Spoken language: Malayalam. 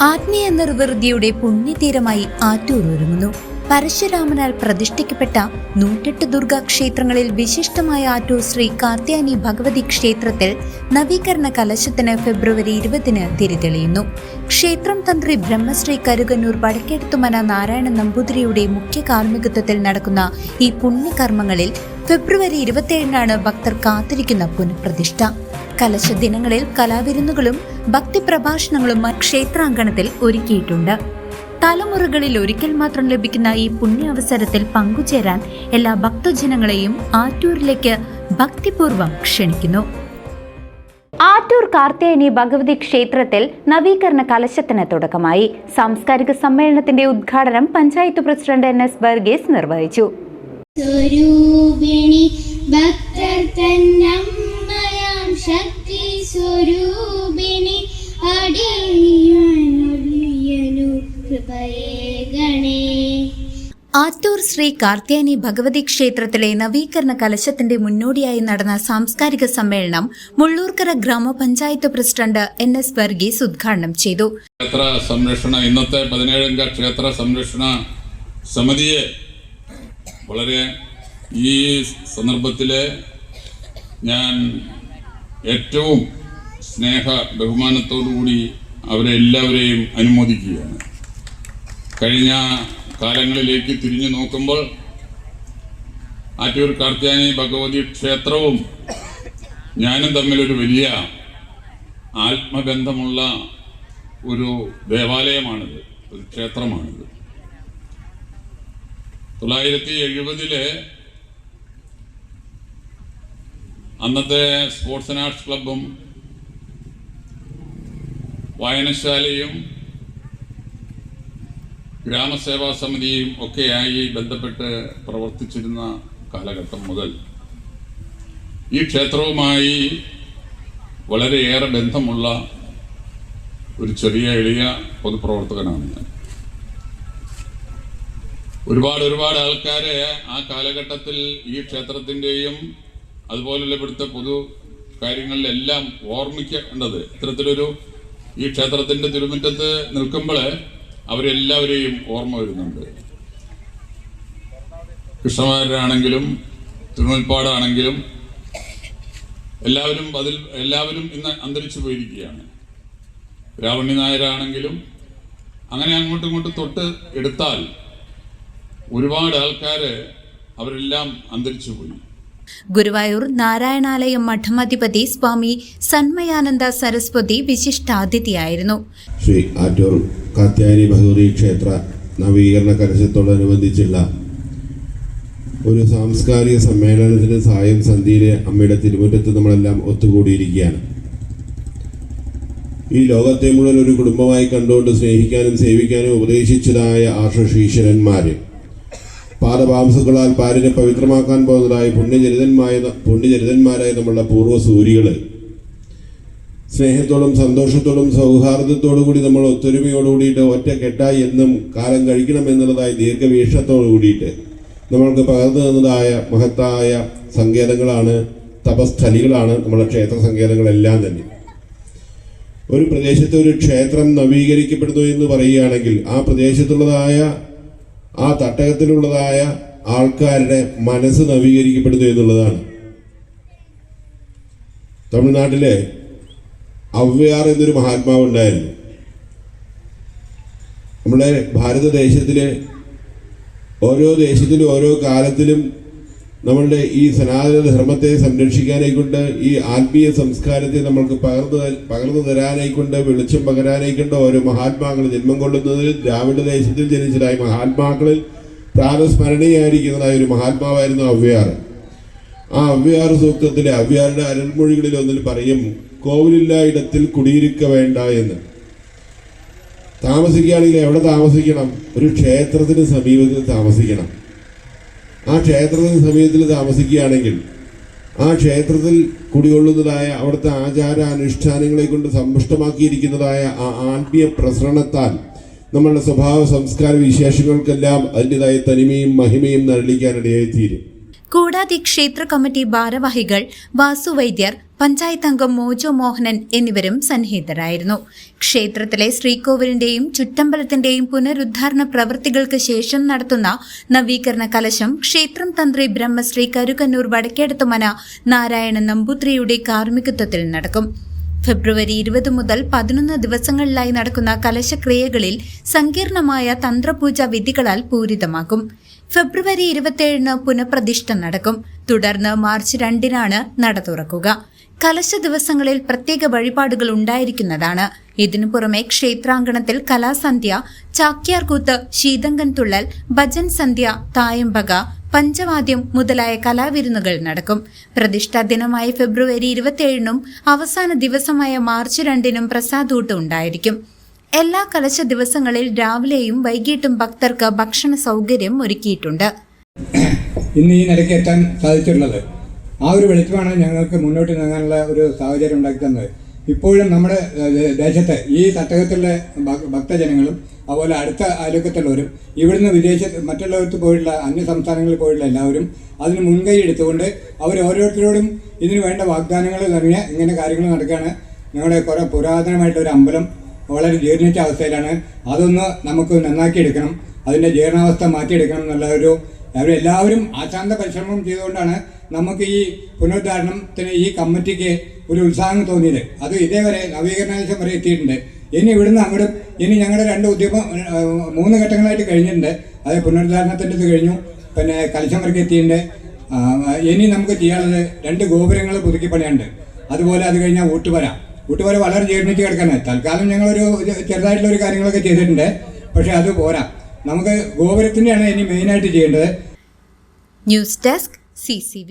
ആത്മീയ നിർവൃതിയുടെ പുണ്യതീരമായി ആറ്റൂർ ഒരുങ്ങുന്നു. പരശുരാമനാൽ പ്രതിഷ്ഠിക്കപ്പെട്ട 108 ദുർഗാ ക്ഷേത്രങ്ങളിൽ വിശിഷ്ടമായ ആറ്റൂർ ശ്രീ കാർത്യായനി ഭഗവതി ക്ഷേത്രത്തിൽ നവീകരണ കലശത്തിന് ഫെബ്രുവരി 20-ന് തിരിതെളിയുന്നു. ക്ഷേത്രം തന്ത്രി ബ്രഹ്മശ്രീ കരുകന്നൂർ വടക്കേടത്തുമന നാരായണ നമ്പൂതിരിയുടെ മുഖ്യ കാർമ്മികത്വത്തിൽ നടക്കുന്ന ഈ പുണ്യകർമ്മങ്ങളിൽ ഫെബ്രുവരി 27-നാണ് ഭക്തർ കാത്തിരിക്കുന്ന പുനഃപ്രതിഷ്ഠ. കലശ ദിനങ്ങളിൽ കലാവിരുന്നുകളും ഭക്തിപ്രഭാഷണങ്ങളും ക്ഷേത്രാങ്കണത്തിൽ ഒരുക്കിയിട്ടുണ്ട്. തലമുറകളിൽ ഒരിക്കൽ മാത്രം ലഭിക്കുന്ന ഈ പുണ്യാവസരത്തിൽ പങ്കുചേരാൻ എല്ലാ ഭക്തജനങ്ങളെയും ആറ്റൂരിലേക്ക് ഭക്തിപൂർവ്വം ക്ഷണിക്കുന്നു. ആറ്റൂർ കാർത്യായനി ഭഗവതി ക്ഷേത്രത്തിൽ നവീകരണ കലശത്തിന് തുടക്കമായി. സാംസ്കാരിക സമ്മേളനത്തിന്റെ ഉദ്ഘാടനം പഞ്ചായത്ത് പ്രസിഡന്റ് NS വർഗീസ് നിർവഹിച്ചു. ശക്തി സ്വരൂപിണി ആറ്റൂർ ശ്രീ കാർത്യായനി ഭഗവതി ക്ഷേത്രത്തിലെ നവീകരണ കലശത്തിന്റെ മുന്നോടിയായി നടന്ന സാംസ്കാരിക സമ്മേളനം മുള്ളൂർക്കര ഗ്രാമപഞ്ചായത്ത് പ്രസിഡന്റ് NS വർഗീസ് ഉദ്ഘാടനം ചെയ്തു. ക്ഷേത്ര സംരക്ഷണ ഇന്നത്തെ 17-അംഗ ക്ഷേത്ര സംരക്ഷണ സമിതിയെ വളരെ ഈ സന്ദർഭത്തില് ഞാൻ ഏറ്റവും സ്നേഹ ബഹുമാനത്തോടുകൂടി അവരെ എല്ലാവരെയും അനുമോദിക്കുകയാണ്. കഴിഞ്ഞ കാലങ്ങളിലേക്ക് തിരിഞ്ഞു നോക്കുമ്പോൾ ആറ്റൂർ കാർത്യായനി ഭഗവതി ക്ഷേത്രവും ഞാനും തമ്മിലൊരു വലിയ ആത്മബന്ധമുള്ള ഒരു ദേവാലയമാണിത്, ഒരു ക്ഷേത്രമാണിത്. 1970 അന്നത്തെ സ്പോർട്സ് ആൻഡ് ആർട്സ് ക്ലബും വായനശാലയും ഗ്രാമസേവാ സമിതിയും ഒക്കെയായി ബന്ധപ്പെട്ട് പ്രവർത്തിച്ചിരുന്ന കാലഘട്ടം മുതൽ ഈ ക്ഷേത്രവുമായി വളരെയേറെ ബന്ധമുള്ള ഒരു ചെറിയ എളിയ പൊതുപ്രവർത്തകനാണ് ഞാൻ. ഒരുപാട് ആൾക്കാരെ ആ കാലഘട്ടത്തിൽ ഈ ക്ഷേത്രത്തിൻ്റെയും അതുപോലുള്ള ഇവിടുത്തെ പൊതു കാര്യങ്ങളിലെല്ലാം ഓർമ്മിക്കേണ്ടത് ഇത്തരത്തിലൊരു ഈ ക്ഷേത്രത്തിന്റെ തിരുമുറ്റത്ത് നിൽക്കുമ്പോൾ അവരെല്ലാവരെയും ഓർമ്മ വരുന്നുണ്ട്. കൃഷ്ണമാരാണെങ്കിലും തിരുമുൽപ്പാടാണെങ്കിലും എല്ലാവരും ഇന്ന് അന്തരിച്ചു പോയിരിക്കുകയാണ്. രാവണി നായരാണെങ്കിലും അങ്ങനെ അങ്ങോട്ടും ഇങ്ങോട്ടും തൊട്ട് എടുത്താൽ ഒരുപാട് ആൾക്കാര് അവരെല്ലാം അന്തരിച്ചു പോയി. ഗുരുവായൂർ നാരായണാലയം മഠാധിപതി സ്വാമി സന്മയാനന്ദ സരസ്വതി വിശിഷ്ടാതിഥിയായിരുന്നു. ശ്രീ ആറ്റൂർ കാർത്യായനി ഭഗവതി ക്ഷേത്ര നവീകരണ കലശത്തോടനുബന്ധിച്ചുള്ള ഒരു സാംസ്കാരിക സമ്മേളനത്തിന് സായം സന്ധ്യയിലെ അമ്മയുടെ തിരുമുറ്റത്ത് നമ്മളെല്ലാം ഒത്തുകൂടിയിരിക്കുകയാണ്. ഈ ലോകത്തെ മുഴുവൻ ഒരു കുടുംബമായി കണ്ടുകൊണ്ട് സ്നേഹിക്കാനും സേവിക്കാനും ഉപദേശിച്ചതായ ആർഷീശ്വരന്മാര് പാദപാംസുകളാൽ പാരിനെ പവിത്രമാക്കാൻ പോകുന്നതായി പുണ്യചരിതന്മാരായ നമ്മളുടെ പൂർവ്വസൂരികള് സ്നേഹത്തോടും സന്തോഷത്തോടും സൗഹാർദ്ദത്തോടു കൂടി നമ്മൾ ഒത്തൊരുമയോടുകൂടിയിട്ട് ഒറ്റക്കെട്ടായി എന്നും കാലം കഴിക്കണം എന്നുള്ളതായി ദീർഘവീക്ഷണത്തോടു കൂടിയിട്ട് നമ്മൾക്ക് പകർന്നു തന്നതായ മഹത്തായ സങ്കേതങ്ങളാണ്, തപസ്ഥലികളാണ് നമ്മുടെ ക്ഷേത്ര സങ്കേതങ്ങളെല്ലാം തന്നെ. ഒരു പ്രദേശത്ത് ഒരു ക്ഷേത്രം നവീകരിക്കപ്പെടുന്നു എന്ന് പറയുകയാണെങ്കിൽ ആ പ്രദേശത്തുള്ളതായ ആ തട്ടകത്തിലുള്ളതായ ആൾക്കാരുടെ മനസ്സ് നവീകരിക്കപ്പെടുന്നു എന്നുള്ളതാണ്. തമിഴ്നാട്ടിലെ ഔവ്യാർ എന്നൊരു മഹാത്മാവ് ഉണ്ടായിരുന്നു. നമ്മുടെ ഭാരതദേശത്തിലെ ഓരോ ദേശത്തിലും ഓരോ കാലത്തിലും നമ്മളുടെ ഈ സനാതന ധർമ്മത്തെ സംരക്ഷിക്കാനായിക്കൊണ്ട് ഈ ആത്മീയ സംസ്കാരത്തെ നമ്മൾക്ക് പകർന്നു തരാനായിക്കൊണ്ട് വെളിച്ചം പകരാനായിക്കൊണ്ട് ഓരോ മഹാത്മാക്കൾ ജന്മം കൊള്ളുന്നതിൽ ദ്രാവിഡ ദേശത്തിൽ ജനിച്ചതായ മഹാത്മാക്കളിൽ പ്രാതസ്മരണീയായിരിക്കുന്നതായ ഒരു മഹാത്മാവായിരുന്നു ഔവ്യാർ. ആ ഔവ്യാർ സൂക്തത്തിലെ ഔവ്യാരുടെ അരുൾമൊഴികളിൽ ഒന്നിൽ പറയും, കോവിലില്ല ഇടത്തിൽ കുടിയിരിക്ക വേണ്ട എന്ന്. താമസിക്കുകയാണെങ്കിൽ എവിടെ താമസിക്കണം? ഒരു ക്ഷേത്രത്തിന് സമീപത്തിൽ താമസിക്കണം. ആ ക്ഷേത്രത്തിന് സമീപത്തിൽ താമസിക്കുകയാണെങ്കിൽ ആ ക്ഷേത്രത്തിൽ കുടികൊള്ളുന്നതായ അവിടുത്തെ ആചാരാനുഷ്ഠാനങ്ങളെ കൊണ്ട് സമ്പുഷ്ടമാക്കിയിരിക്കുന്നതായ ആ ആത്മീയ പ്രസരണത്താൽ നമ്മളുടെ സ്വഭാവ സംസ്കാര വിശേഷങ്ങൾക്കെല്ലാം അതിൻ്റെതായ തനിമയും മഹിമയും നരളിക്കാനിടയായി തീരും. കൂടാതെ ക്ഷേത്ര കമ്മിറ്റി ഭാരവാഹികൾ വാസു വൈദ്യർ, പഞ്ചായത്ത് അംഗം മോജോ മോഹനൻ എന്നിവരും സന്നിഹിതരായിരുന്നു. ക്ഷേത്രത്തിലെ ശ്രീകോവിലിന്റെയും ചുറ്റമ്പലത്തിന്റെയും പുനരുദ്ധാരണ പ്രവൃത്തികൾക്ക് ശേഷം നടത്തുന്ന നവീകരണ കലശം ക്ഷേത്രം തന്ത്രി ബ്രഹ്മശ്രീ കരുകന്നൂർ വടക്കേടത്തുമന നാരായണ നമ്പൂതിരിയുടെ കാർമ്മികത്വത്തിൽ നടക്കും. ഫെബ്രുവരി 20 മുതൽ 11 ദിവസങ്ങളിലായി നടക്കുന്ന കലശക്രിയകളിൽ സങ്കീർണമായ തന്ത്രപൂജ വിധികളാൽ പൂരിതമാക്കും. ഫെബ്രുവരി 27 പുനഃപ്രതിഷ്ഠ നടക്കും. തുടർന്ന് മാർച്ച് 2 നട തുറക്കുക. കലശ ദിവസങ്ങളിൽ പ്രത്യേക വഴിപാടുകൾ ഉണ്ടായിരിക്കുന്നതാണ്. ഇതിനു പുറമെ ക്ഷേത്രാങ്കണത്തിൽ കലാസന്ധ്യ, ചാക്യാർകൂത്ത്, ശീതങ്കൻ തുള്ളൽ, ഭജൻ സന്ധ്യ, തായമ്പക, പഞ്ചവാദ്യം മുതലായ കലാവിരുന്നുകൾ നടക്കും. പ്രതിഷ്ഠാ ദിനമായ ഫെബ്രുവരി 27 അവസാന ദിവസമായ മാർച്ച് 2 പ്രസാദൂട്ട് ഉണ്ടായിരിക്കും. എല്ലാ കലശ ദിവസങ്ങളിൽ രാവിലെയും വൈകിട്ടും ഭക്തർക്ക് ഭക്ഷണ സൗകര്യം ഒരുക്കിയിട്ടുണ്ട്. ഇന്ന് ഈ നിലയ്ക്ക് എത്താൻ സാധിച്ചിട്ടുള്ളത് ആ ഒരു വെളിച്ചമാണ് ഞങ്ങൾക്ക് മുന്നോട്ട് നീങ്ങാനുള്ള ഒരു സാഹചര്യം ഉണ്ടാക്കി തന്നത്. ഇപ്പോഴും നമ്മുടെ ദേശത്ത് ഈ തട്ടകത്തിലെ ഭക്തജനങ്ങളും അതുപോലെ അടുത്ത അയൽവക്കത്തുള്ളവരും ഇവിടുന്ന് മറ്റുള്ളവർക്ക് പോയിട്ടുള്ള അന്യ സംസ്ഥാനങ്ങളിൽ പോയിട്ടുള്ള എല്ലാവരും അതിന് മുൻകൈ എടുത്തുകൊണ്ട് അവർ ഓരോരുത്തരോടും ഇതിന് വേണ്ട വാഗ്ദാനങ്ങൾ നൽകിയ ഇങ്ങനെ കാര്യങ്ങൾ നടക്കുകയാണ്. ഞങ്ങളുടെ കുറേ പുരാതനമായിട്ടൊരു അമ്പലം വളരെ ജീർണിച്ച അവസ്ഥയിലാണ്. അതൊന്ന് നമുക്ക് നന്നാക്കിയെടുക്കണം, അതിൻ്റെ ജീർണാവസ്ഥ മാറ്റിയെടുക്കണം എന്നുള്ള അവരെല്ലാവരും ആശാന്ത പരിശ്രമം ചെയ്തുകൊണ്ടാണ് നമുക്ക് ഈ പുനരുദ്ധാരണത്തിന് ഈ കമ്മിറ്റിക്ക് ഒരു ഉത്സാഹം തോന്നിയത്. അത് ഇതേവരെ നവീകരണാവശ്യം വരെ എത്തിയിട്ടുണ്ട്. ഇനി ഇവിടുന്ന് അങ്ങോട്ടും ഇനി ഞങ്ങളുടെ 2 ഉദ്യമം 3 ഘട്ടങ്ങളായിട്ട് കഴിഞ്ഞിട്ടുണ്ട്. അത് പുനരുദ്ധാരണത്തിൻ്റെ കഴിഞ്ഞു, പിന്നെ കലശം വരെ എത്തിയിട്ടുണ്ട്. ഇനി നമുക്ക് ചെയ്യാനുള്ളത് 2 ഗോപുരങ്ങൾ പുതുക്കി പണിയുണ്ട്. അതുപോലെ അത് കഴിഞ്ഞാൽ ഊട്ടുവര വളരെ ജീർണിച്ച് കിടക്കാനാണ്. തൽക്കാലം ഞങ്ങളൊരു ചെറുതായിട്ടുള്ള ഒരു കാര്യങ്ങളൊക്കെ ചെയ്തിട്ടുണ്ട്. പക്ഷെ അത് പോരാ, നമുക്ക് ഗോപുരത്തിൻ്റെയാണ് ഇനി മെയിനായിട്ട് ചെയ്യേണ്ടത്. News desk CCV.